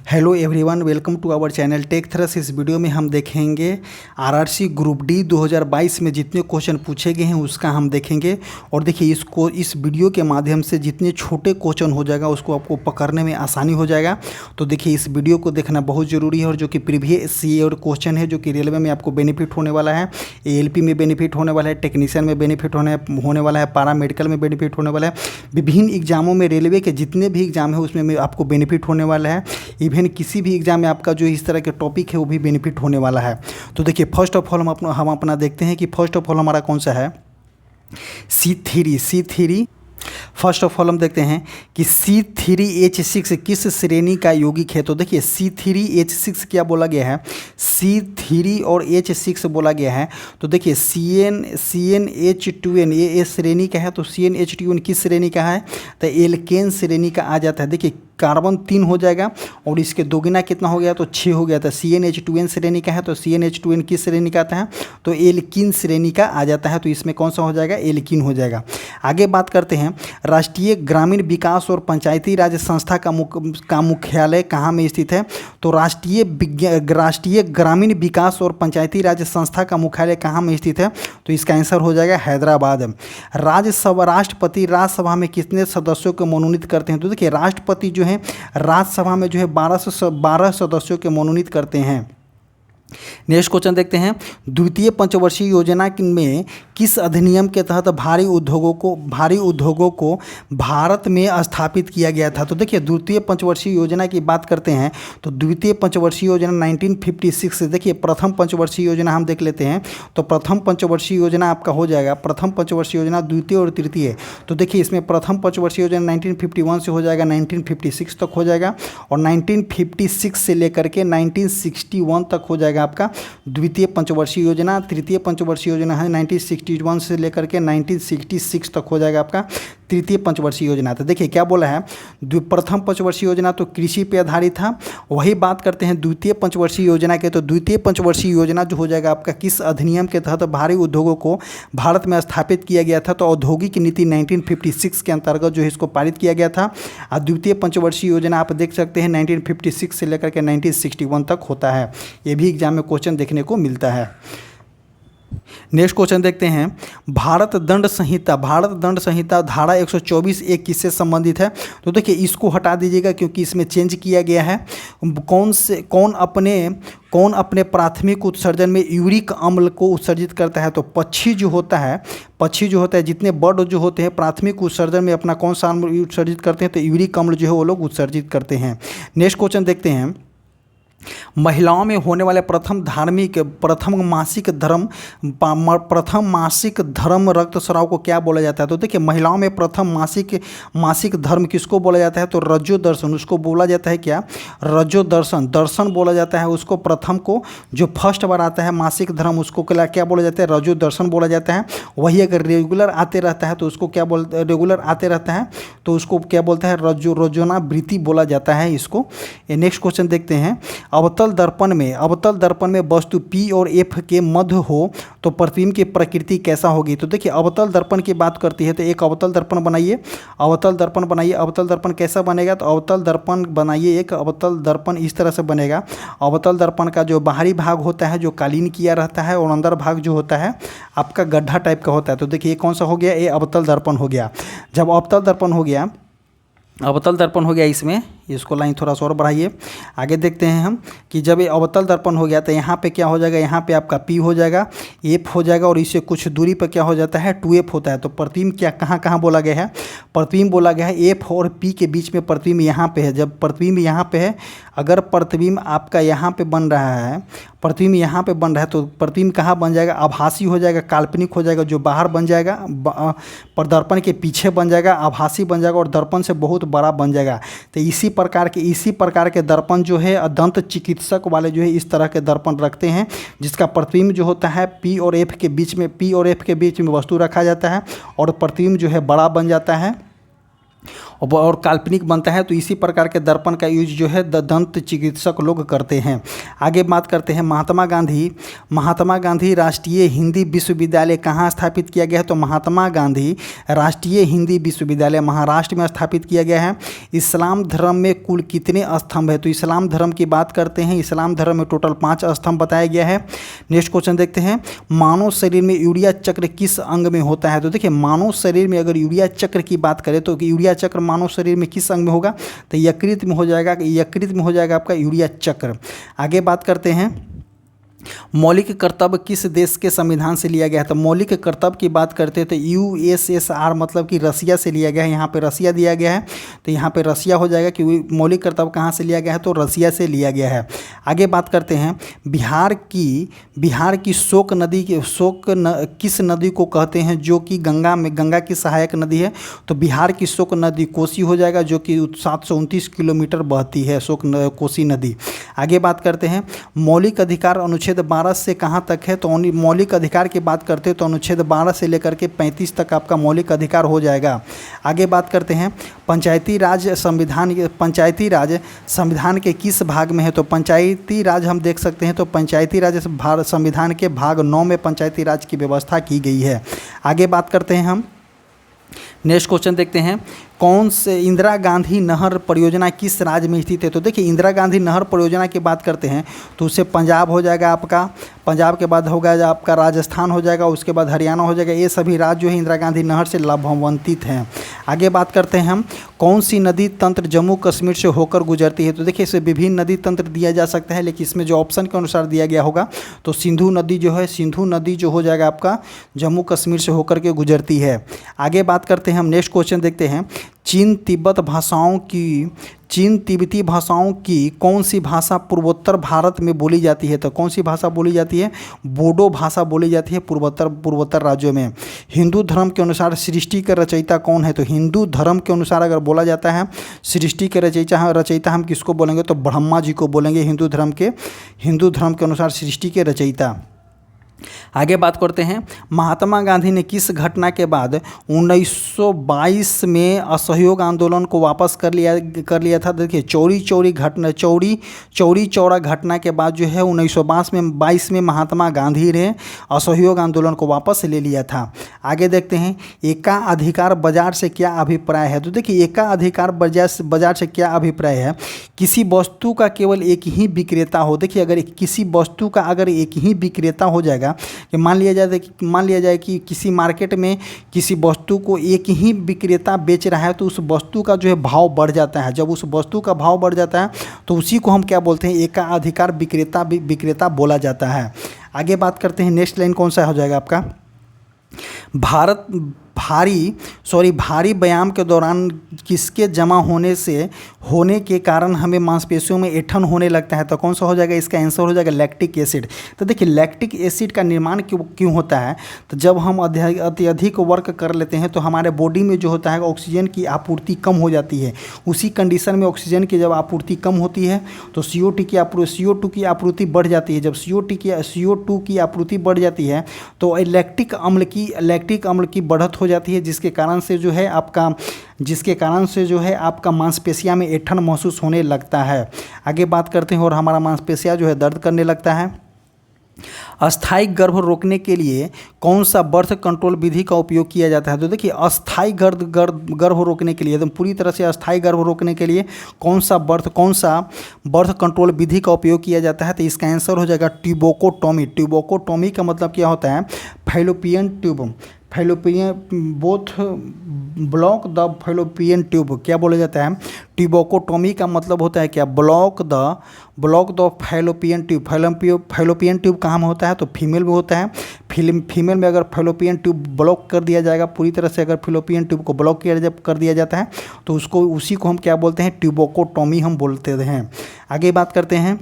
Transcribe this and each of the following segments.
Hello everyone, welcome to our channel Tech Thrus. इस video में हम देखेंगे आरआरसी ग्रुप डी 2022 में जितने क्वेश्चन पूछे गए हैं उसका हम देखेंगे। और देखिए इस वीडियो के माध्यम से जितने छोटे क्वेश्चन हो जाएगा उसको आपको पकड़ने में आसानी हो जाएगा। तो देखिए इस वीडियो को देखना बहुत ज़रूरी है। और जो कि प्रीवियस ईयर क्वेश्चन है जो कि रेलवे में आपको बेनिफिट होने वाला है, एएलपी में बेनिफिट होने वाला है, टेक्नीशियन में बेनिफिट होने वाला है, पारा मेडिकल में बेनिफिट होने वाला है। विभिन्न एग्जामों में रेलवे के जितने भी एग्जाम है उसमें आपको बेनिफिट होने वाला है। इवन किसी भी एग्जाम में आपका जो इस तरह के टॉपिक है वो भी बेनिफिट होने वाला है। तो देखिए फर्स्ट ऑफ ऑल हम अपना देखते हैं कि फर्स्ट ऑफ ऑल हमारा कौन सा है, C3। फर्स्ट ऑफ ऑल हम देखते हैं कि C3H6 किस श्रेणी का यौगिक है। तो देखिए C3H6 क्या बोला गया है, C3 और H6 बोला गया है। तो देखिए CnH2n ये श्रेणी का है। तो CnH2n किस श्रेणी का है, तो एल्केन श्रेणी का आ जाता है। देखिए कार्बन 3 हो जाएगा और इसके दोगुना कितना हो गया, तो 6 हो गया था। CnH2n श्रेणी का है। तो CnH2n किस श्रेणी का आता है, तो एल्कीन श्रेणी का आ जाता है। तो इसमें कौन सा हो जाएगा, एल्कीन हो जाएगा। आगे बात करते हैं, राष्ट्रीय ग्रामीण विकास और पंचायती राज संस्था का मुख्यालय कहाँ में स्थित है। तो राष्ट्रीय ग्रामीण विकास और पंचायती राज संस्था का मुख्यालय कहाँ में स्थित है, तो इसका आंसर हो जाएगा हैदराबाद। राष्ट्रपति राज्यसभा में कितने सदस्यों को मनोनीत करते हैं। तो देखिए राष्ट्रपति जो है राज्यसभा में जो है 12 सदस्यों के मनोनीत करते हैं। नेक्स्ट क्वेश्चन देखते हैं, द्वितीय पंचवर्षीय योजना में किस अधिनियम के तहत भारी उद्योगों को भारत में स्थापित किया गया था। तो देखिए द्वितीय पंचवर्षीय योजना की बात करते हैं तो द्वितीय पंचवर्षीय योजना 1956 से, देखिए प्रथम पंचवर्षीय योजना हम देख लेते हैं। तो प्रथम पंचवर्षीय योजना आपका हो जाएगा, प्रथम पंचवर्षीय योजना, द्वितीय और तृतीय। तो देखिए इसमें प्रथम पंचवर्षीय योजना 1951 से हो जाएगा 1956 तक हो जाएगा, और 1956 से लेकर के 1961 तक हो जाएगा आपका द्वितीय पंचवर्षीय योजना। तृतीय पंचवर्षीय योजना है 1961 से लेकर के 1966 तक हो जाएगा आपका तृतीय पंचवर्षीय योजना। तो देखिए क्या बोला है, प्रथम पंचवर्षीय योजना तो कृषि पे आधारित था। वही बात करते हैं द्वितीय पंचवर्षीय योजना के। तो द्वितीय पंचवर्षीय योजना जो हो जाएगा आपका किस अधिनियम के तहत भारी उद्योगों को भारत में स्थापित किया गया था। तो औद्योगिक नीति 1956 के अंतर्गत जो है इसको पारित किया गया था। और द्वितीय पंचवर्षीय योजना आप देख सकते हैं 1956 से लेकर के 1961 तक होता है। ये भी एग्जाम में क्वेश्चन देखने को मिलता है। नेक्स्ट क्वेश्चन देखते हैं, भारत दंड संहिता धारा 124 किससे संबंधित है। तो देखिए इसको हटा दीजिएगा क्योंकि इसमें चेंज किया गया है। कौन अपने प्राथमिक उत्सर्जन में यूरिक अम्ल को उत्सर्जित करता है। तो पक्षी जो होता है जितने बर्ड जो होते हैं प्राथमिक उत्सर्जन में अपना कौन सा अम्ल उत्सर्जित करते हैं, तो यूरिक अम्ल जो है वो लोग उत्सर्जित करते हैं। नेक्स्ट क्वेश्चन देखते हैं, महिलाओं में होने वाले प्रथम मासिक धर्म रक्तस्राव को क्या बोला जाता है। तो देखिए महिलाओं में प्रथम मासिक धर्म किसको बोला जाता है, तो रजो दर्शन उसको बोला जाता है। क्या, रजो दर्शन बोला जाता है उसको। प्रथम को जो फर्स्ट बार आता है मासिक धर्म उसको क्या बोला जाता है, रजो दर्शन बोला जाता है। वही अगर रेगुलर आते रहता है तो उसको क्या बोलता है, रोजाना वृत्ति बोला जाता है इसको। नेक्स्ट क्वेश्चन देखते हैं, अवतल दर्पण में वस्तु P और F के मध्य हो तो प्रतिबिंब की प्रकृति कैसा होगी। तो देखिए अवतल दर्पण की बात करती है तो एक अवतल दर्पण बनाइए। अवतल दर्पण कैसा बनेगा, तो अवतल दर्पण बनाइए। एक अवतल दर्पण इस तरह से बनेगा। अवतल दर्पण का जो बाहरी भाग होता है जो कालीन किया रहता है, और अंदर भाग जो होता है आपका गड्ढा टाइप का होता है। तो देखिए ये कौन सा हो गया, ये अवतल दर्पण हो गया। जब अवतल दर्पण हो गया इसमें इसको लाइन थोड़ा सा और बढ़ाइए। आगे देखते हैं हम कि जब ये अवतल दर्पण हो गया तो यहाँ पे क्या हो जाएगा, यहाँ पे आपका P हो जाएगा, F हो जाएगा, और इससे कुछ दूरी पर क्या हो जाता है, 2F होता है। तो प्रतिबिंब क्या कहाँ बोला गया है, प्रतिबिंब बोला गया है F और P के बीच में प्रतिबिंब यहाँ पे है। जब प्रतिबिंब यहाँ पे है, अगर प्रतिबिंब आपका यहाँ पे बन रहा है, प्रतिबिंब यहाँ पे बन रहा है तो प्रतिबिंब कहाँ बन जाएगा, आभासी हो जाएगा, काल्पनिक हो जाएगा। जो बाहर बन जाएगा दर्पण के पीछे बन जाएगा, आभासी बन जाएगा और दर्पण से बहुत बड़ा बन जाएगा। तो इसी प्रकार के दर्पण जो है दंत चिकित्सक वाले जो है इस तरह के दर्पण रखते हैं, जिसका प्रतिबिंब जो होता है P और F के बीच में वस्तु रखा जाता है और प्रतिबिंब जो है बड़ा बन जाता है। और काल्पनिक बनता है, तो इसी प्रकार के दर्पण का यूज जो है दंत चिकित्सक लोग करते हैं। आगे बात करते हैं महात्मा गांधी राष्ट्रीय हिंदी विश्वविद्यालय कहाँ स्थापित किया गया है? तो महात्मा गांधी राष्ट्रीय हिंदी विश्वविद्यालय महाराष्ट्र में स्थापित किया गया है। इस्लाम धर्म में कुल कितने स्तंभ है? तो इस्लाम धर्म की बात करते हैं, इस्लाम धर्म में टोटल 5 स्तंभ बताया गया है। नेक्स्ट क्वेश्चन देखते हैं, मानव शरीर में यूरिया चक्र किस अंग में होता है? तो देखिए मानव शरीर में अगर यूरिया चक्र की बात करें तो यूरिया चक्र मानव शरीर में किस अंग में होगा? तो यकृत में हो जाएगा, यकृत में हो जाएगा आपका यूरिया चक्र। आगे बात करते हैं, मौलिक कर्तव्य किस देश के संविधान से लिया गया है? तो मौलिक कर्तव्य की बात करते हैं तो USSR मतलब कि रसिया से लिया गया है। यहाँ पे रसिया दिया गया है, तो यहाँ पे रसिया हो जाएगा कि मौलिक कर्तव्य कहाँ से लिया गया है? तो रसिया से लिया गया है। आगे बात करते हैं, बिहार की शोक नदी किस नदी को कहते हैं जो कि गंगा की सहायक नदी है? तो बिहार की शोक नदी कोसी हो जाएगा, जो कि 729 किलोमीटर बहती है कोसी नदी। आगे बात करते हैं, मौलिक अधिकार अनुच्छेद 12 से कहाँ तक है? तो मौलिक अधिकार की बात करते हैं तो अनुच्छेद 12 से लेकर के 35 तक आपका मौलिक अधिकार हो जाएगा। आगे बात करते हैं, पंचायती राज संविधान के किस भाग में है? तो पंचायती राज हम देख सकते हैं, तो पंचायती राज संविधान के भाग 9 में पंचायती राज की व्यवस्था की गई है। आगे बात करते हैं हम, नेक्स्ट क्वेश्चन देखते हैं, कौन से इंदिरा गांधी नहर परियोजना किस राज्य में स्थित है? तो देखिए इंदिरा गांधी नहर परियोजना की बात करते हैं तो उससे पंजाब हो जाएगा आपका, पंजाब के बाद होगा आपका राजस्थान हो जाएगा, उसके बाद हरियाणा हो जाएगा। ये सभी राज्य जो है इंदिरा गांधी नहर से लाभान्वित हैं। आगे बात करते हैं हम, कौन सी नदी तंत्र जम्मू कश्मीर से होकर गुजरती है? तो देखिए इसे विभिन्न नदी तंत्र दिया जा सकता है, लेकिन इसमें जो ऑप्शन के अनुसार दिया गया होगा तो सिंधु नदी जो हो जाएगा आपका जम्मू कश्मीर से होकर के गुजरती है। आगे बात करते हैं हम, नेक्स्ट क्वेश्चन देखते हैं, चीन तिब्बती भाषाओं की कौन सी भाषा पूर्वोत्तर भारत में बोली जाती है? तो कौन सी भाषा बोली जाती है? बोडो भाषा बोली जाती है पूर्वोत्तर राज्यों में। हिंदू धर्म के अनुसार सृष्टि के रचयिता कौन है? तो हिंदू धर्म के अनुसार अगर बोला जाता है सृष्टि के रचयिता हम किसको बोलेंगे? तो ब्रह्मा जी को बोलेंगे, हिंदू धर्म के अनुसार सृष्टि के रचयिता। आगे बात करते हैं, महात्मा गांधी ने किस घटना के बाद 1922 में असहयोग आंदोलन को वापस कर लिया था? देखिए चौरी चौरा घटना के बाद जो है 1922 में महात्मा गांधी ने असहयोग आंदोलन को वापस ले लिया था। आगे देखते हैं, एकाधिकार बाजार से क्या अभिप्राय है? तो देखिए एकाधिकार बाजार से क्या अभिप्राय है? किसी वस्तु का केवल एक ही विक्रेता हो। देखिए अगर किसी वस्तु का अगर एक ही विक्रेता हो जाएगा कि मान लिया जाए कि किसी मार्केट में किसी वस्तु को एक ही विक्रेता बेच रहा है तो उस वस्तु का जो है भाव बढ़ जाता है। जब उस वस्तु का भाव बढ़ जाता है तो उसी को हम क्या बोलते हैं? एकाधिकार विक्रेता बोला जाता है। आगे बात करते हैं, नेक्स्ट लाइन कौन सा हो जाएगा आपका? भारी व्यायाम के दौरान किसके जमा होने के कारण हमें मांसपेशियों में ऐंठन होने लगता है? तो कौन सा हो जाएगा? इसका आंसर हो जाएगा लैक्टिक एसिड। तो देखिए लैक्टिक एसिड का निर्माण क्यों होता है? तो जब हम अत्यधिक वर्क कर लेते हैं तो हमारे बॉडी में जो होता है ऑक्सीजन की आपूर्ति कम हो जाती है। उसी कंडीशन में ऑक्सीजन की जब आपूर्ति कम होती है तो CO2 की आपूर्ति बढ़ जाती है। जब CO2 की आपूर्ति बढ़ जाती है तो लैक्टिक अम्ल की बढ़त हो जाती है, जिसके कारण से जो है आपका मांसपेशियां में ऐंठन महसूस होने लगता है। आगे बात करते हैं, और हमारा मांसपेशियां जो है दर्द करने लगता है। अस्थायी गर्भ रोकने के लिए कौन सा बर्थ कंट्रोल विधि का उपयोग किया जाता है? तो देखिए अस्थायी गर्भ रोकने के लिए, एकदम पूरी तरह से अस्थायी गर्भ रोकने के लिए कौन सा बर्थ कंट्रोल विधि का उपयोग किया जाता है? तो इसका आंसर हो जाएगा ट्यूबोकोटॉमी। ट्यूबोकोटॉमी का मतलब क्या होता है? Fallopian block the fallopian tube क्या बोला जाता है? ट्यूबोकोटॉमी का मतलब होता है क्या? Block the fallopian tube. Fallopian tube कहाँ में होता है? तो फीमेल में होता है। फीमेल में अगर फैलोपियन ट्यूब ब्लॉक कर दिया जाएगा, पूरी तरह से अगर फैलोपियन ट्यूब को ब्लॉक कर दिया जाता है तो उसी को हम क्या बोलते हैं? ट्यूबोकोटॉमी हम बोलते हैं। आगे बात करते हैं,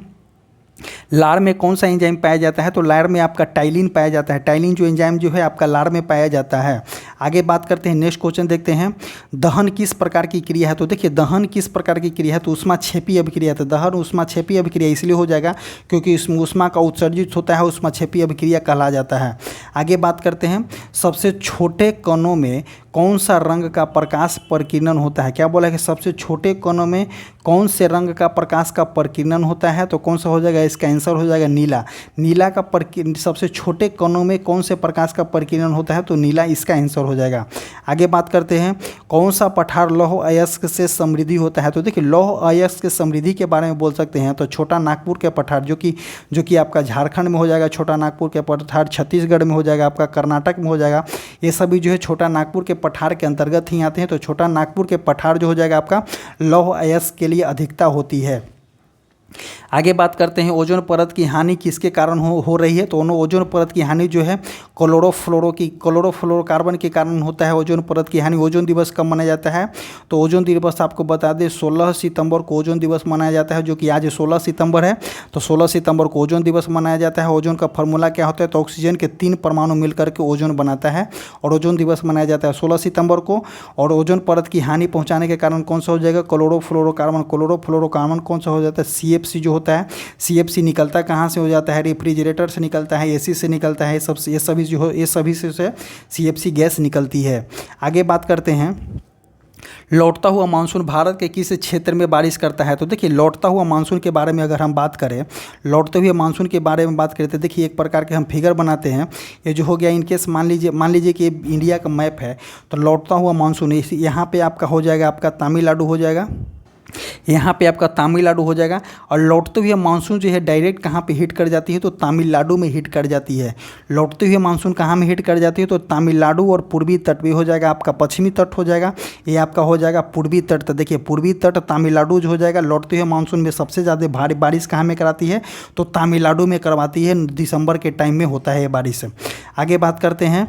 लार में कौन सा एंजाइम पाया जाता है? तो लार में आपका टाइलिन पाया जाता है। टाइलिन जो एंजाइम जो है आपका लार में पाया जाता है। आगे बात करते हैं, नेक्स्ट क्वेश्चन देखते हैं, दहन किस प्रकार की क्रिया है? तो देखिए दहन किस प्रकार की क्रिया है? तो ऊष्माक्षेपी अभिक्रिया। तो दहन ऊष्माक्षेपी अभिक्रिया इसलिए हो जाएगा क्योंकि इसमें ऊष्मा का उत्सर्जित होता है, ऊष्माक्षेपी अभिक्रिया कहला जाता है। आगे बात करते हैं, सबसे छोटे कणों में कौन सा रंग का प्रकाश प्रकीर्णन होता है। क्या बोला है कि सबसे छोटे कणों में कौन से रंग का प्रकाश का प्रकीर्णन होता है, तो कौन सा हो जाएगा, इसका आंसर हो जाएगा नीला। नीला का सबसे छोटे कणों में कौन से प्रकाश का प्रकीर्णन होता है, तो नीला इसका आंसर हो जाएगा। आगे बात करते हैं, कौन सा पठार लौह अयस्क से समृद्धि होता है। तो देखिए लौह अयस्क के समृद्धि के बारे में बोल सकते हैं तो छोटा नागपुर के पठार जो कि आपका झारखंड में हो जाएगा, छोटा नागपुर के पठार छत्तीसगढ़ में हो जाएगा, आपका कर्नाटक में हो जाएगा। ये सभी जो है छोटा नागपुर के पठार के अंतर्गत ही आते हैं। तो छोटा नागपुर के पठार जो हो जाएगा आपका लौह अयस्क के लिए अधिकता होती है। आगे बात करते हैं, ओजोन परत की हानि किसके कारण हो रही है। तो ओजोन परत की हानि जो है क्लोरोफ्लोरोकार्बन के कारण होता है ओजोन परत की हानि। ओजोन दिवस कब मनाया जाता है, तो ओजोन दिवस आपको बता दें 16 सितंबर को ओजोन दिवस मनाया जाता है, जो कि आज 16 सितंबर है। तो 16 सितंबर को ओजोन दिवस मनाया जाता है। ओजोन का फॉर्मूला क्या होता है, तो ऑक्सीजन के 3 परमाणु मिलकर के ओजोन बनाता है और ओजोन दिवस मनाया जाता है 16 सितंबर को। और ओजोन परत की हानि पहुँचाने के कारण कौन सा हो जाएगा, क्लोरोफ्लोरोकार्बन कौन सा हो जाता है, CFC जो होता है। CFC निकलता कहाँ से हो जाता है, रेफ्रिजरेटर से निकलता है, AC से निकलता है, ये सभी से CFC गैस निकलती है। आगे बात करते हैं, लौटता हुआ मानसून भारत के किस क्षेत्र में बारिश करता है। तो देखिए लौटता हुआ मानसून के बारे में अगर हम बात करें, लौटते हुए मानसून के बारे में बात करें तो देखिए एक प्रकार के हम फिगर बनाते हैं। ये जो हो गया इनकेस मान लीजिए कि इंडिया का मैप है, तो लौटता हुआ मानसून यहाँ पे आपका हो जाएगा, आपका तमिलनाडु हो जाएगा, यहाँ पे आपका तमिलनाडु हो जाएगा। और लौटते हुए मानसून जो है डायरेक्ट कहाँ पे हिट कर जाती है, तो तमिलनाडु में हिट कर जाती है। लौटते हुए मानसून कहाँ में हिट कर जाती है, तो तमिलनाडु और पूर्वी तट भी हो जाएगा, आपका पश्चिमी तट हो जाएगा, ये आपका हो जाएगा पूर्वी तट। तो देखिए पूर्वी तट तमिलनाडु जो हो जाएगा, लौटते हुए मानसून में सबसे ज़्यादा भारी बारिश कहाँ में कराती है, तो तमिलनाडु में करवाती है। दिसंबर के टाइम में होता है ये बारिश। आगे बात करते हैं,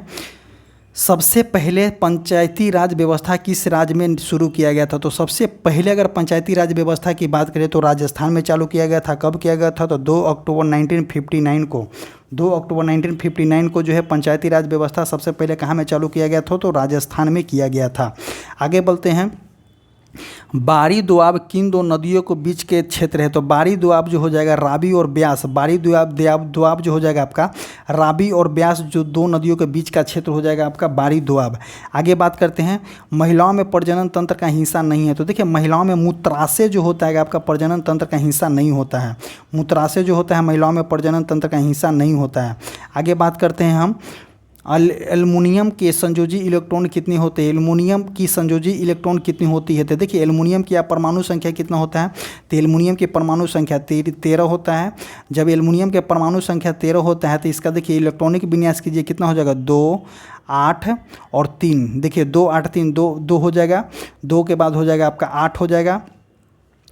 सबसे पहले पंचायती राज व्यवस्था किस राज्य में शुरू किया गया था। तो सबसे पहले अगर पंचायती राज व्यवस्था की बात करें तो राजस्थान में चालू किया गया था। कब किया गया था, तो 2 अक्टूबर 1959 को। 2 अक्टूबर 1959 को जो है पंचायती राज व्यवस्था सबसे पहले कहाँ में चालू किया गया था, तो राजस्थान में किया गया था। आगे बढ़ते हैं, बारी दोआब किन दो नदियों के बीच के क्षेत्र है। तो बारी दोआब जो हो जाएगा रावी और ब्यास, बारी दोआब जो हो जाएगा आपका रावी और ब्यास, जो 2 नदियों के बीच का क्षेत्र हो जाएगा आपका बारी दोआब। आगे बात करते हैं, महिलाओं में प्रजनन तंत्र का हिस्सा नहीं है। तो देखिए महिलाओं में मूत्राशय जो होता है आपका प्रजनन तंत्र का हिस्सा नहीं होता है। मूत्राशय जो होता है महिलाओं में प्रजनन तंत्र का हिस्सा नहीं होता है। आगे बात करते हैं हम, एल्युमिनियम के संयोजी इलेक्ट्रॉन कितने होते हैं। एल्युमिनियम की संयोजी इलेक्ट्रॉन कितनी होती है। तो देखिए एल्युमिनियम की परमाणु संख्या कितना होता है, तो एल्युमिनियम की परमाणु संख्या 13 होता है। जब एल्युमिनियम के परमाणु संख्या 13 होता है तो इसका देखिए इलेक्ट्रॉनिक विन्यास कीजिए, कितना हो जाएगा, 2, 8 और 3। देखिए 2, 8, 3, 2 हो जाएगा, 2 के बाद हो जाएगा आपका 8 हो जाएगा,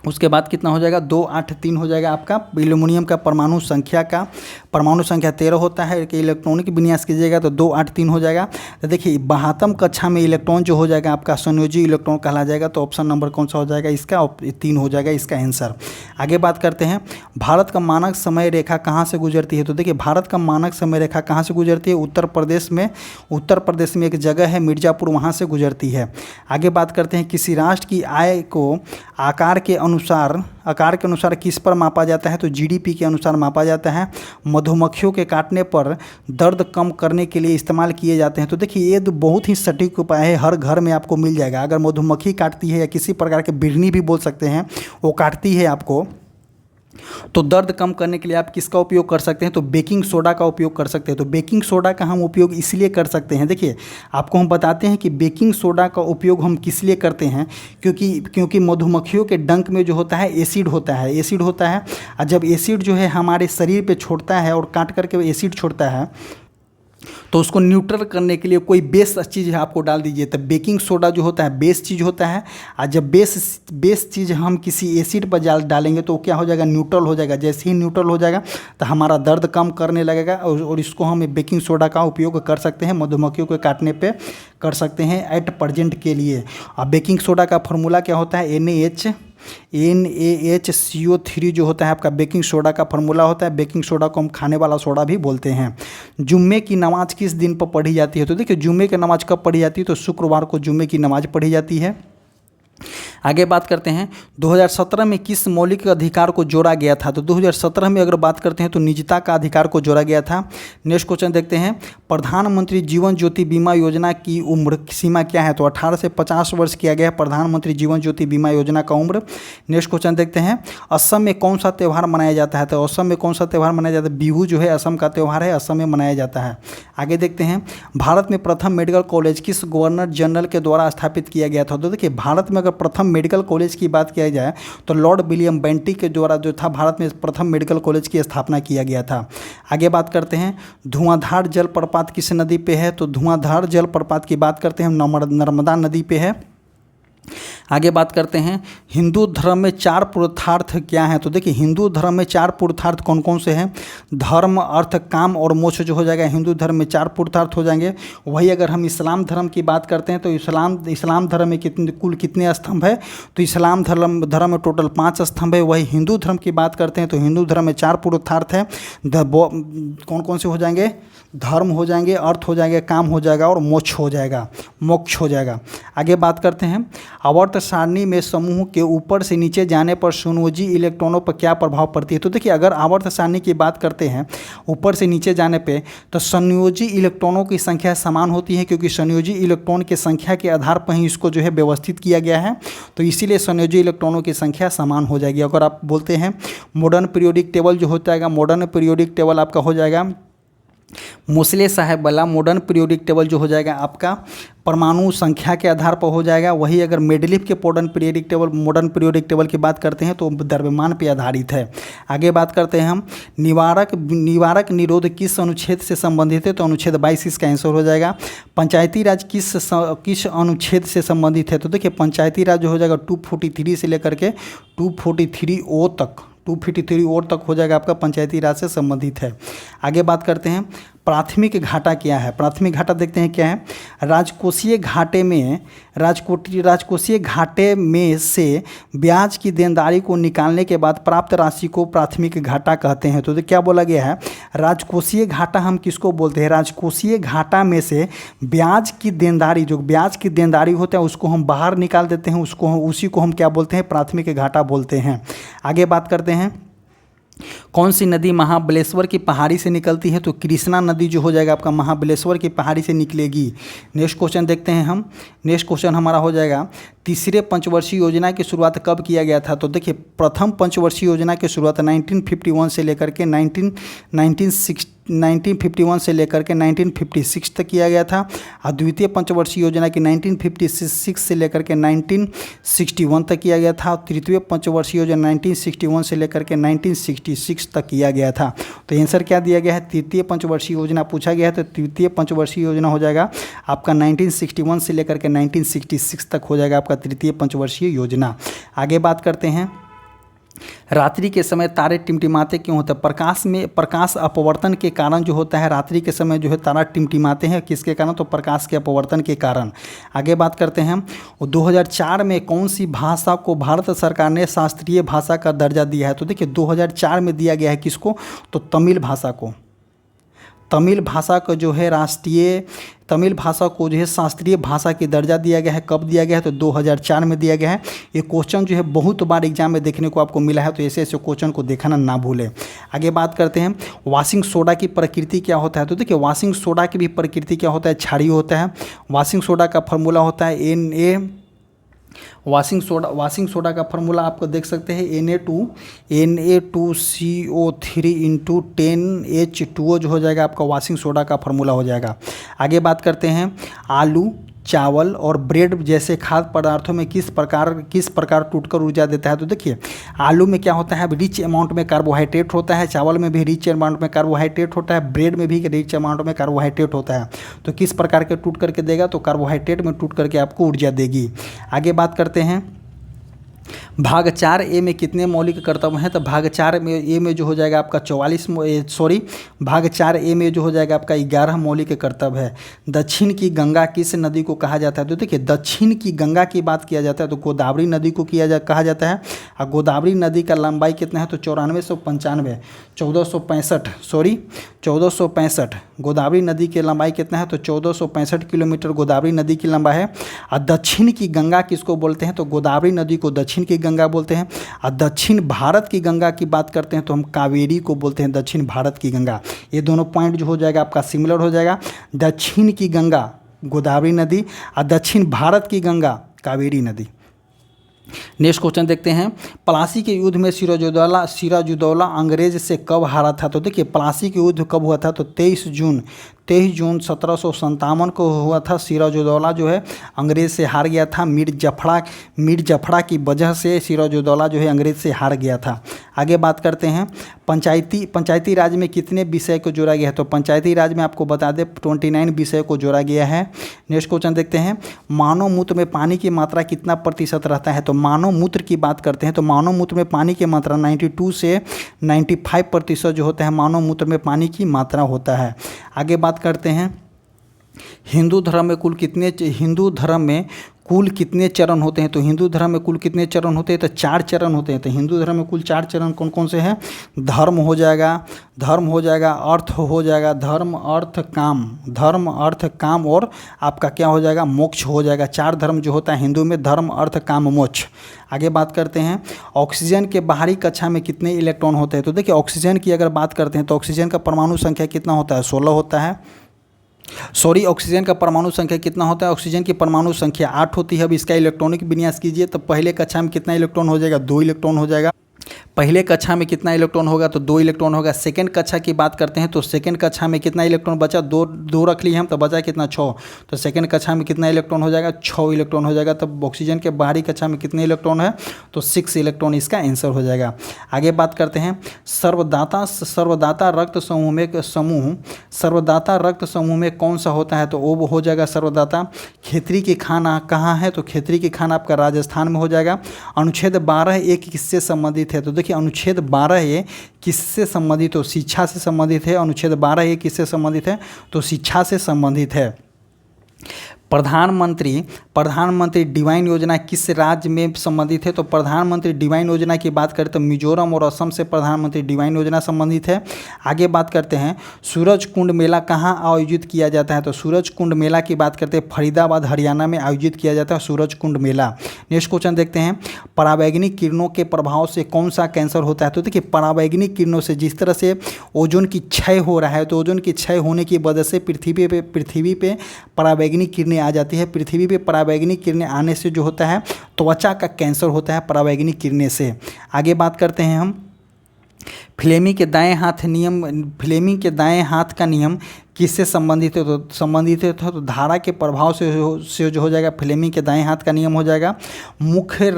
उसके बाद कितना हो जाएगा, 2, 8, 3 हो जाएगा आपका एल्युमिनियम का परमाणु संख्या 13 होता है कि इलेक्ट्रॉनिक विन्यास कीजिएगा तो 2, 8, 3 हो जाएगा। तो देखिए 72 कक्षा में इलेक्ट्रॉन जो हो जाएगा आपका संयोजी इलेक्ट्रॉन कहला जाएगा। तो ऑप्शन नंबर कौन सा हो जाएगा इसका, 3 हो जाएगा इसका आंसर। आगे बात करते हैं, भारत का मानक समय रेखा कहाँ से गुजरती है। तो देखिए भारत का मानक समय रेखा कहाँ से गुजरती है, उत्तर प्रदेश में एक जगह है मिर्ज़ापुर, वहाँ से गुजरती है। आगे बात करते हैं, किसी राष्ट्र की आय को आकार के अनुसार किस पर मापा जाता है। तो GDP के अनुसार मापा जाता है। मधुमक्खियों के काटने पर दर्द कम करने के लिए इस्तेमाल किए जाते हैं। तो देखिए ये तो बहुत ही सटीक उपाय है, हर घर में आपको मिल जाएगा। अगर मधुमक्खी काटती है या किसी प्रकार के बिढ़नी भी बोल सकते हैं, वो काटती है आपको, तो दर्द कम करने के लिए आप किसका उपयोग कर सकते हैं, तो बेकिंग सोडा का उपयोग कर सकते हैं। तो बेकिंग सोडा का हम उपयोग इसलिए कर सकते हैं, देखिए आपको हम बताते हैं कि बेकिंग सोडा का उपयोग हम किस लिए करते हैं, क्योंकि मधुमक्खियों के डंक में जो होता है एसिड होता है। और जब एसिड जो है हमारे शरीर पे छोड़ता है और काट करके एसिड छोड़ता है, तो उसको न्यूट्रल करने के लिए कोई बेस चीज़ आपको डाल दीजिए। तो बेकिंग सोडा जो होता है बेस चीज़ होता है, और जब बेस चीज़ हम किसी एसिड पर डालेंगे तो क्या हो जाएगा, न्यूट्रल हो जाएगा। जैसे ही न्यूट्रल हो जाएगा तो हमारा दर्द कम करने लगेगा, और इसको हम बेकिंग सोडा का उपयोग कर सकते हैं, मधुमक्खियों को काटने पे कर सकते हैं एट प्रेजेंट के लिए। और बेकिंग सोडा का फॉर्मूला क्या होता है, NaHCO3 जो होता है आपका बेकिंग सोडा का फॉर्मूला होता है। बेकिंग सोडा को हम खाने वाला सोडा भी बोलते हैं। जुम्मे की नमाज किस दिन पर पढ़ी जाती है। तो देखिए जुम्मे की नमाज कब पढ़ी जाती है, तो शुक्रवार को जुम्मे की नमाज पढ़ी जाती है। आगे बात करते हैं 2017 में किस मौलिक अधिकार को जोड़ा गया था। तो 2017 में अगर बात करते हैं तो निजता का अधिकार को जोड़ा गया था। नेक्स्ट क्वेश्चन देखते हैं, प्रधानमंत्री जीवन ज्योति बीमा योजना की उम्र सीमा क्या है। तो 18 से 50 वर्ष किया गया है प्रधानमंत्री जीवन ज्योति बीमा योजना का उम्र। नेक्स्ट क्वेश्चन देखते हैं, असम में कौन सा त्यौहार मनाया जाता है। तो असम में कौन सा त्यौहार मनाया जाता है। बिहू जो है असम का त्यौहार है, असम में मनाया जाता है। आगे देखते हैं, भारत में प्रथम मेडिकल कॉलेज किस गवर्नर जनरल के द्वारा स्थापित किया गया था। तो देखिए भारत में अगर प्रथम मेडिकल कॉलेज की बात किया जाए तो लॉर्ड विलियम बेंटिक के द्वारा जो था भारत में प्रथम मेडिकल कॉलेज की स्थापना किया गया था। आगे बात करते हैं, धुआंधार जलप्रपात किस नदी पे है। तो धुआंधार जलप्रपात की बात करते हैं नर्मदा नदी पे है। आगे बात करते हैं, हिंदू धर्म में 4 पुरुषार्थ क्या हैं। तो देखिए हिंदू धर्म में 4 पुरुषार्थ कौन कौन से हैं। धर्म, अर्थ, काम और मोक्ष जो हो जाएगा हिंदू धर्म में 4 पुरुषार्थ हो जाएंगे। वही अगर हम इस्लाम धर्म की बात करते हैं तो इस्लाम धर्म में कुल कितने स्तंभ है। तो इस्लाम धर्म में टोटल 5 स्तंभ है। वही हिंदू धर्म की बात करते हैं तो हिंदू धर्म में 4 पुरुषार्थ है। कौन कौन से हो जाएंगे, धर्म हो जाएंगे, अर्थ हो जाएंगे, काम हो जाएगा और मोक्ष हो जाएगा। आगे बात करते हैं, आवर्त सारणी में समूह के ऊपर से नीचे जाने पर संयोजी इलेक्ट्रॉनों पर क्या प्रभाव पड़ती है। तो देखिए अगर आवर्त सारणी की बात करते हैं ऊपर से नीचे जाने पे तो संयोजी इलेक्ट्रॉनों की संख्या समान होती है, क्योंकि संयोजी इलेक्ट्रॉन की संख्या के आधार पर ही इसको जो है व्यवस्थित किया गया है। तो इसीलिए संयोजी इलेक्ट्रॉनों की संख्या समान हो जाएगी। अगर आप बोलते हैं मॉडर्न पीरियोडिक टेबल जो होता है, मॉडर्न पीरियोडिक टेबल आपका हो जाएगा मोसले साहब वाला मॉडर्न पीरियोडिक टेबल जो हो जाएगा आपका परमाणु संख्या के आधार पर हो जाएगा। वही अगर मेंडलीफ के मॉडर्न पीरियोडिक टेबल की बात करते हैं तो द्रव्यमान पर आधारित है। आगे बात करते हैं हम, निवारक निरोध किस अनुच्छेद से संबंधित है। तो अनुच्छेद 22 इसका आंसर हो जाएगा। पंचायती राज किस अनुच्छेद से संबंधित है। तो देखिए पंचायती राज जो हो जाएगा 243 से लेकर के 243 ओ तक हो जाएगा आपका पंचायती राज से संबंधित है। आगे बात करते हैं, प्राथमिक घाटा क्या है। प्राथमिक घाटा देखते हैं क्या है। राजकोषीय घाटे में से ब्याज की देनदारी को निकालने के बाद प्राप्त राशि को प्राथमिक घाटा कहते हैं। तो क्या बोला गया है, राजकोषीय घाटा हम किसको बोलते हैं। राजकोषीय घाटा में से ब्याज की देनदारी होता है उसको हम बाहर निकाल देते हैं, उसी को हम क्या बोलते हैं, प्राथमिक घाटा बोलते हैं। आगे बात करते हैं, कौन सी नदी महाबलेश्वर की पहाड़ी से निकलती है। तो कृष्णा नदी जो हो जाएगा आपका महाबलेश्वर की पहाड़ी से निकलेगी। नेक्स्ट क्वेश्चन देखते हैं हम। नेक्स्ट क्वेश्चन हमारा हो जाएगा, तीसरे पंचवर्षीय योजना की शुरुआत कब किया गया था। तो देखिए प्रथम पंचवर्षीय योजना की शुरुआत 1951 से लेकर के 1951 से लेकर के 1956 तक किया गया था। और द्वितीय पंचवर्षीय योजना की 1956 से लेकर के 1961 तक किया गया था। और तृतीय पंचवर्षीय योजना 1961 से लेकर के 1966 तक किया गया था। तो आंसर क्या दिया गया है, तृतीय पंचवर्षीय योजना पूछा गया है तो तृतीय पंचवर्षीय योजना हो जाएगा आपका 1961 से लेकर के 1966 तक हो जाएगा आपका तृतीय पंचवर्षीय योजना। आगे बात करते हैं, रात्रि के समय तारे टिमटिमाते क्यों होते हैं। प्रकाश अपवर्तन के कारण जो होता है रात्रि के समय जो है तारा टिमटिमाते हैं, किसके कारण, तो प्रकाश के अपवर्तन के कारण। आगे बात करते हैं, 2004 में कौन सी भाषा को भारत सरकार ने शास्त्रीय भाषा का दर्जा दिया है। तो देखिए 2004 में दिया गया है किसको, तो तमिल भाषा को। तमिल भाषा को जो है शास्त्रीय भाषा की दर्जा दिया गया है। कब दिया गया है, तो 2004 में दिया गया है। ये क्वेश्चन जो है बहुत बार एग्जाम में देखने को आपको मिला है, तो ऐसे क्वेश्चन को देखना ना भूलें। आगे बात करते हैं, वॉशिंग सोडा की प्रकृति क्या होता है। तो देखिए वॉशिंग सोडा की भी प्रकृति क्या होता है, क्षारीय होता है। वॉशिंग सोडा का फॉर्मूला होता है वॉशिंग सोडा का फॉर्मूला आपको देख सकते हैं Na2CO3 इंटू 10H2O जो हो जाएगा आपका वॉशिंग सोडा का फॉर्मूला हो जाएगा। आगे बात करते हैं, आलू, चावल और ब्रेड जैसे खाद्य पदार्थों में किस प्रकार टूटकर ऊर्जा देता है। तो देखिए आलू में क्या होता है, रिच अमाउंट में कार्बोहाइड्रेट होता है, चावल में भी रिच अमाउंट में कार्बोहाइड्रेट होता है, ब्रेड में भी रिच अमाउंट में कार्बोहाइड्रेट होता है। तो किस प्रकार के टूट करके देगा, तो कार्बोहाइड्रेट में टूट करके आपको ऊर्जा देगी। आगे बात करते हैं, भाग 4 ए में कितने मौलिक कर्तव्य हैं? तो भाग 4 ए में जो हो जाएगा आपका 44 भाग 4 ए में जो हो जाएगा आपका 11 मौलिक कर्तव्य है। दक्षिण की गंगा किस नदी को कहा जाता है? तो देखिए दक्षिण की गंगा की बात किया जाता है तो गोदावरी नदी को कहा जाता है। और गोदावरी नदी का लंबाई कितना है? तो 1465 गोदावरी नदी की लंबाई कितना है? तो 1465 किलोमीटर गोदावरी नदी की लंबाई है। और दक्षिण की गंगा किसको बोलते हैं? तो गोदावरी नदी को दक्षिण की गंगा बोलते हैं। और दक्षिण भारत की गंगा की बात करते हैं तो हम कावेरी को बोलते हैं, दक्षिण भारत की गंगा। ये दोनों पॉइंट जो हो जाएगा आपका सिमिलर हो जाएगा। दक्षिण की गंगा गोदावरी नदी और दक्षिण भारत की गंगा कावेरी नदी। नेक्स्ट क्वेश्चन देखते हैं, प्लासी के युद्ध में सिराजुद्दौला अंग्रेज से कब हारा था? तो देखिए प्लासी के युद्ध कब हुआ था? तो 23 जून 1757 को हुआ था। सिराजुद्दौला जो है अंग्रेज से हार गया था। मीर जफड़ा की वजह से सिराजुद्दौला जो है अंग्रेज से हार गया था। आगे बात करते हैं, पंचायती राज में कितने विषय को जोड़ा गया है? तो पंचायती राज में आपको बता दें 29 विषय को जोड़ा गया है। नेक्स्ट क्वेश्चन देखते हैं, मानव मूत्र में पानी की मात्रा कितना प्रतिशत रहता है? तो मानव मूत्र की बात करते हैं तो मानव मूत्र में पानी की मात्रा 92 से 95% जो होता है मानव मूत्र में पानी की मात्रा होता है। आगे बात करते हैं, हिंदू धर्म में कुल कितने चरण होते हैं? तो हिंदू धर्म में कुल कितने चरण होते हैं? तो 4 चरण होते हैं। तो हिंदू धर्म में कुल 4 चरण कौन कौन से हैं? धर्म हो जाएगा, अर्थ हो जाएगा, धर्म अर्थ काम और आपका क्या हो जाएगा? मोक्ष हो जाएगा। 4 धर्म जो होता है हिंदू में, धर्म अर्थ काम मोक्ष। आगे बात करते हैं, ऑक्सीजन के बाहरी कक्षा में कितने इलेक्ट्रॉन होते हैं? तो देखिए ऑक्सीजन की अगर बात करते हैं तो ऑक्सीजन का परमाणु संख्या कितना होता है? 16 होता है। ऑक्सीजन का परमाणु संख्या कितना होता है? ऑक्सीजन की परमाणु संख्या 8 होती है। अब इसका इलेक्ट्रॉनिक विन्यास कीजिए तो पहले कक्षा में कितना इलेक्ट्रॉन हो जाएगा? 2 इलेक्ट्रॉन हो जाएगा। पहले कक्षा में कितना इलेक्ट्रॉन होगा? तो 2 इलेक्ट्रॉन होगा। सेकंड कक्षा की बात करते हैं तो सेकंड कक्षा में कितना इलेक्ट्रॉन बचा? 2 रख लिए हम तो बचा कितना? 6। तो सेकंड कक्षा में कितना इलेक्ट्रॉन हो जाएगा? 6 इलेक्ट्रॉन हो जाएगा। तब ऑक्सीजन के बाहरी कक्षा में कितने इलेक्ट्रॉन है? तो 6 इलेक्ट्रॉन इसका आंसर हो जाएगा। आगे बात करते हैं, सर्वदाता रक्त समूह में कौन सा होता है? तो वो हो जाएगा सर्वदाता। खेतरी की खान कहाँ है? तो खेतरी की खान आपका राजस्थान में हो जाएगा। अनुच्छेद 12 किससे संबंधित है? तो देखिए अनुच्छेद 12 किससे संबंधित हो? शिक्षा से संबंधित है। अनुच्छेद 12 किससे संबंधित है? तो शिक्षा से संबंधित है। प्रधानमंत्री डिवाइन योजना किस राज्य में संबंधित है? तो प्रधानमंत्री डिवाइन योजना की बात करें तो मिजोरम और असम से प्रधानमंत्री डिवाइन योजना संबंधित है। आगे बात करते हैं, सूरज कुंड मेला कहाँ आयोजित किया जाता है? तो सूरज कुंड मेला की बात करते हैं फरीदाबाद हरियाणा में आयोजित किया जाता है सूरज कुंड मेला। नेक्स्ट क्वेश्चन देखते हैं, परावैंगनिक किरणों के प्रभाव से कौन सा कैंसर होता है? तो देखिए परावैंगनिक किरणों से जिस तरह से ओजोन की क्षय हो रहा है तो ओजोन की क्षय होने की वजह से पृथ्वी पे परावैंगनिक किरणें आ जाती है। पृथ्वी पे परावैंगनिक किरणें आने से जो होता है त्वचा का कैंसर होता है परावैंगनिक किरणें से। आगे बात करते हैं हम, फ्लेमिंग के दाएं हाथ का नियम किससे संबंधित है? तो संबंधित है तो धारा के प्रभाव से जो हो जाएगा फ्लेमिंग के दाएं हाथ का नियम हो जाएगा। मुख्य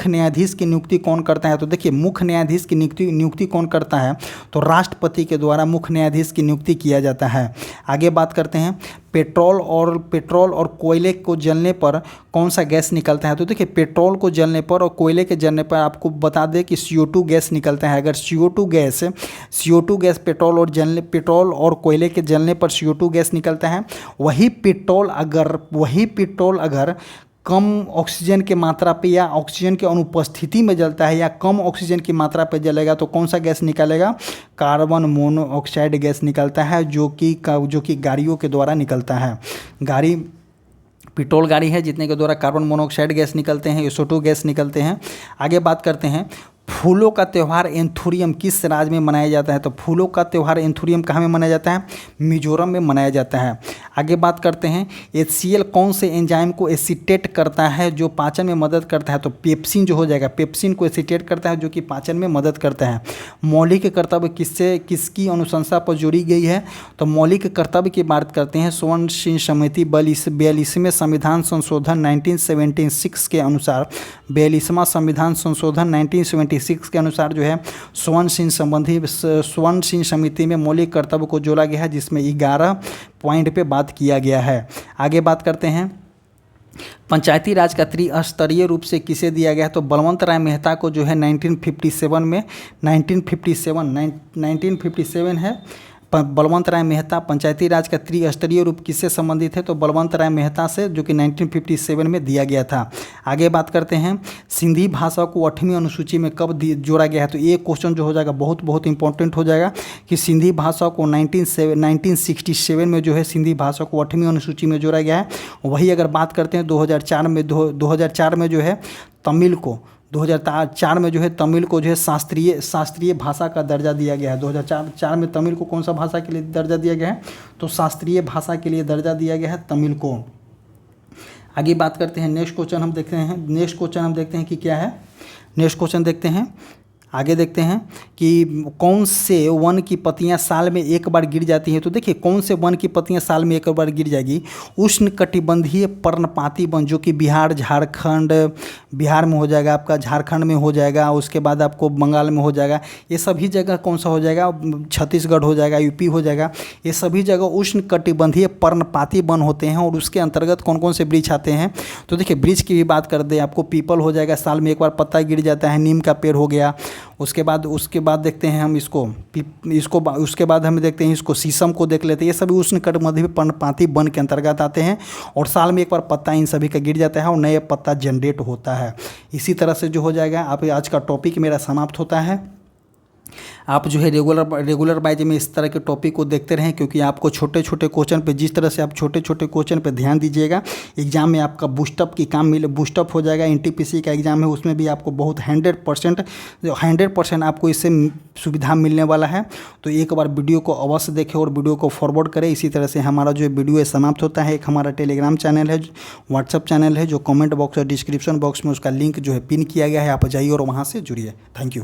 न्यायाधीश की नियुक्ति कौन करता है? तो देखिए मुख्य न्यायाधीश की नियुक्ति कौन करता है? तो राष्ट्रपति के द्वारा मुख्य न्यायाधीश की नियुक्ति किया जाता है। आगे बात करते हैं, पेट्रोल और कोयले को जलने पर कौन सा गैस निकलता है? तो देखिए पेट्रोल को जलने पर और कोयले के जलने पर आपको बता दें कि CO2 गैस निकलता है। अगर CO2 गैस पेट्रोल और कोयले के जलने पर CO2 गैस निकलता है। वही पेट्रोल अगर कम ऑक्सीजन के मात्रा पे या ऑक्सीजन के अनुपस्थिति में जलता है या कम ऑक्सीजन की मात्रा पे जलेगा तो कौन सा गैस निकलेगा? कार्बन मोनोऑक्साइड गैस निकलता है, जो कि गाड़ियों के द्वारा निकलता है। पेट्रोल गाड़ी है जितने के द्वारा कार्बन मोनोऑक्साइड गैस निकलते हैं, SO2 गैस निकलते हैं। आगे बात करते हैं, फूलों का त्यौहार एंथुरियम किस राज्य में मनाया जाता है? तो फूलों का त्यौहार एंथुरियम कहाँ में मनाया जाता है? मिजोरम में मनाया जाता है। आगे बात करते हैं, HCl कौन से एंजाइम को एसिटेट करता है जो पाचन में मदद करता है? तो पेप्सिन जो हो जाएगा, पेप्सिन को एसिटेट करता है जो कि पाचन में मदद करता है। मौलिक कर्तव्य किसकी अनुशंसा पर जोड़ी गई है? तो मौलिक कर्तव्य की बात करते हैं स्वर्ण सिंह समिति 42वें संविधान संशोधन 1976 के अनुसार 42वां संविधान संशोधन 1976 के अनुसार जो है स्वर्ण सिंह समिति में मौलिक कर्तव्य को जोड़ा गया है, जिसमें 11 पॉइंट पे बात किया गया है। आगे बात करते हैं, पंचायती राज का त्रिस्तरीय रूप से किसे दिया गया है? तो बलवंत राय मेहता को जो है 1957 में 1957 है। बलवंत राय मेहता पंचायती राज का त्रिस्तरीय रूप किससे संबंधित है? तो बलवंत राय मेहता से, जो कि 1957 में दिया गया था। आगे बात करते हैं, सिंधी भाषा को 8वीं अनुसूची में कब जोड़ा गया है? तो ये क्वेश्चन जो हो जाएगा बहुत इंपॉर्टेंट हो जाएगा कि सिंधी भाषा को 1967 में जो है सिंधी भाषा को 8वीं अनुसूची में जोड़ा गया है। वही अगर बात करते हैं 2004 में जो है तमिल को 2004 में जो है तमिल को जो है शास्त्रीय भाषा का दर्जा दिया गया है। 2004 में तमिल को कौन सा भाषा के लिए दर्जा दिया गया है? तो शास्त्रीय भाषा के लिए दर्जा दिया गया है तमिल को। आगे बात करते हैं, नेक्स्ट क्वेश्चन हम देखते हैं कि क्या है। नेक्स्ट क्वेश्चन देखते हैं, आगे देखते हैं कि कौन से वन की पत्तियां साल में एक बार गिर जाती हैं? तो देखिए कौन से वन की पत्तियां साल में एक बार गिर जाएगी? उष्णकटिबंधीय पर्णपाती वन, जो कि बिहार में हो जाएगा, आपका झारखंड में हो जाएगा, उसके बाद आपको बंगाल में हो जाएगा। ये सभी जगह कौन सा हो जाएगा? छत्तीसगढ़ हो जाएगा, यूपी हो जाएगा। ये सभी जगह उष्णकटिबंधीय पर्णपाती वन होते हैं और उसके अंतर्गत कौन कौन से वृक्ष आते हैं? तो देखिए वृक्ष की भी बात कर दें, आपको पीपल हो जाएगा, साल में एक बार पत्ता गिर जाता है। नीम का पेड़ हो गया। उसके बाद देखते हैं हम उसके बाद हम देखते हैं इसको, शीशम को देख लेते हैं। ये सभी उष्णकटिबंधीय पर्णपाती वन के अंतर्गत आते हैं और साल में एक बार पत्ता इन सभी का गिर जाता है और नया पत्ता जनरेट होता है। इसी तरह से जो हो जाएगा, आप आज का टॉपिक मेरा समाप्त होता है। आप जो है रेगुलर बाइज में इस तरह के टॉपिक को देखते रहें, क्योंकि आपको छोटे छोटे क्वेश्चन पे, जिस तरह से आप छोटे छोटे क्वेश्चन पे ध्यान दीजिएगा, एग्जाम में आपका बूस्टअप हो जाएगा। एनटीपीसी का एग्जाम है, उसमें भी आपको बहुत 100% आपको इससे सुविधा मिलने वाला है। तो एक बार वीडियो को अवश्य देखें और वीडियो को फॉरवर्ड करें। इसी तरह से हमारा जो वीडियो है समाप्त होता है। एक हमारा टेलीग्राम चैनल है, व्हाट्सअप चैनल है, जो कमेंट बॉक्स और डिस्क्रिप्शन बॉक्स में उसका लिंक जो है पिन किया गया है, आप जाइए और वहाँ से जुड़िए। Thank you.